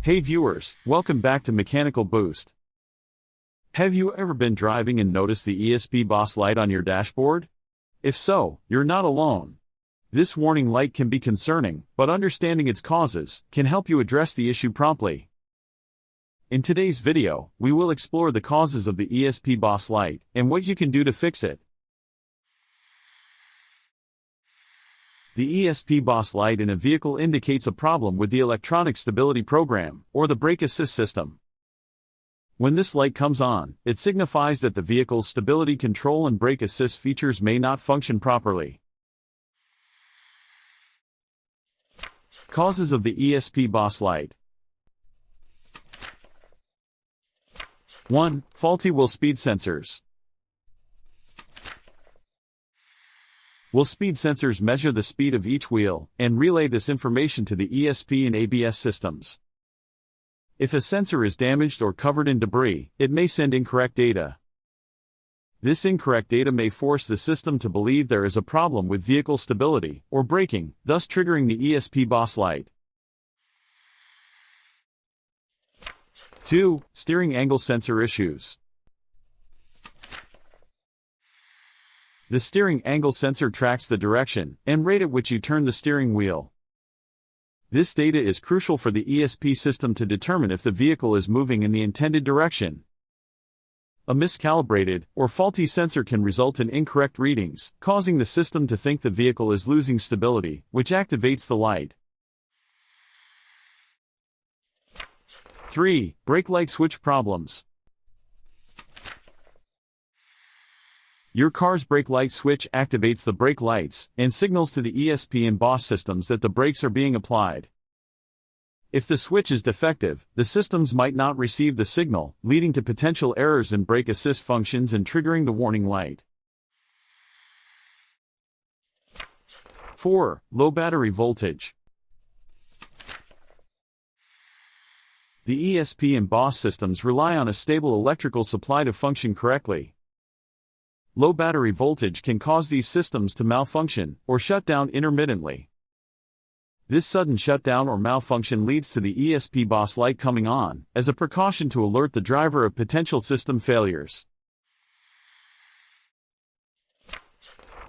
Hey viewers, welcome back to Mechanical Boost. Have you ever been driving and noticed the ESP BAS light on your dashboard? If so, you're not alone. This warning light can be concerning, but understanding its causes can help you address the issue promptly. In today's video, we will explore the causes of the ESP BAS light and what you can do to fix it. The ESP BAS light in a vehicle indicates a problem with the electronic stability program, or the brake assist system. When this light comes on, it signifies that the vehicle's stability control and brake assist features may not function properly. Causes of the ESP BAS light. 1. Faulty wheel speed sensors. Wheel speed sensors measure the speed of each wheel and relay this information to the ESP and ABS systems. If a sensor is damaged or covered in debris, it may send incorrect data. This incorrect data may force the system to believe there is a problem with vehicle stability or braking, thus triggering the ESP BAS light. 2. Steering angle sensor issues. The steering angle sensor tracks the direction and rate at which you turn the steering wheel. This data is crucial for the ESP system to determine if the vehicle is moving in the intended direction. A miscalibrated or faulty sensor can result in incorrect readings, causing the system to think the vehicle is losing stability, which activates the light. 3. Brake light switch problems. Your car's brake light switch activates the brake lights and signals to the ESP and BAS systems that the brakes are being applied. If the switch is defective, the systems might not receive the signal, leading to potential errors in brake assist functions and triggering the warning light. 4. Low battery voltage. The ESP and BAS systems rely on a stable electrical supply to function correctly. Low battery voltage can cause these systems to malfunction or shut down intermittently. This sudden shutdown or malfunction leads to the ESP BAS light coming on, as a precaution to alert the driver of potential system failures.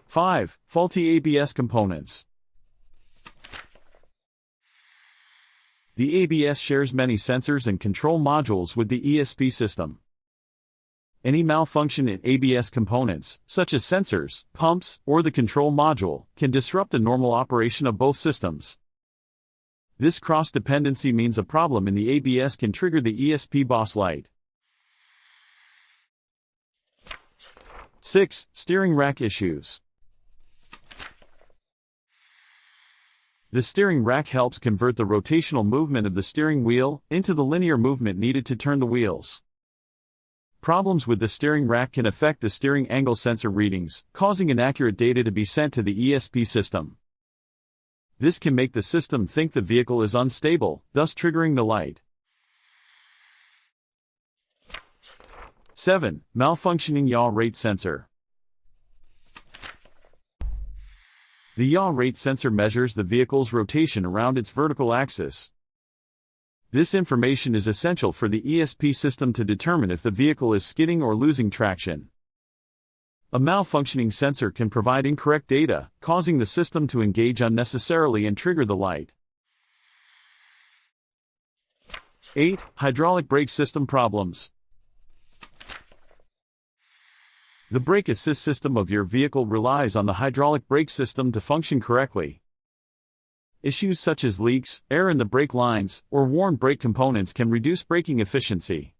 5. Faulty ABS components. The ABS shares many sensors and control modules with the ESP system. Any malfunction in ABS components, such as sensors, pumps, or the control module, can disrupt the normal operation of both systems. This cross-dependency means a problem in the ABS can trigger the ESP BAS light. 6. Steering rack issues. The steering rack helps convert the rotational movement of the steering wheel into the linear movement needed to turn the wheels. Problems with the steering rack can affect the steering angle sensor readings, causing inaccurate data to be sent to the ESP system. This can make the system think the vehicle is unstable, thus triggering the light. 7. Malfunctioning yaw rate sensor. The yaw rate sensor measures the vehicle's rotation around its vertical axis. This information is essential for the ESP system to determine if the vehicle is skidding or losing traction. A malfunctioning sensor can provide incorrect data, causing the system to engage unnecessarily and trigger the light. 8. Hydraulic brake system problems. The brake assist system of your vehicle relies on the hydraulic brake system to function correctly. Issues such as leaks, air in the brake lines, or worn brake components can reduce braking efficiency.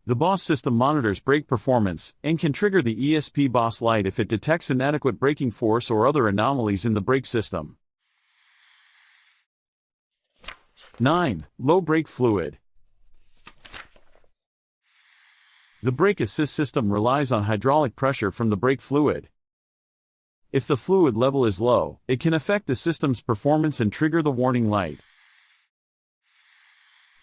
The BAS system monitors brake performance and can trigger the ESP BAS light if it detects inadequate braking force or other anomalies in the brake system. 9. Low brake fluid. The brake assist system relies on hydraulic pressure from the brake fluid. If the fluid level is low, it can affect the system's performance and trigger the warning light.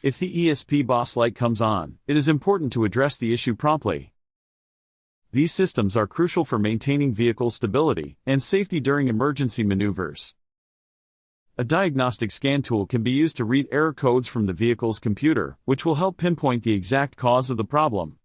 If the ESP BAS light comes on, it is important to address the issue promptly. These systems are crucial for maintaining vehicle stability and safety during emergency maneuvers. A diagnostic scan tool can be used to read error codes from the vehicle's computer, which will help pinpoint the exact cause of the problem.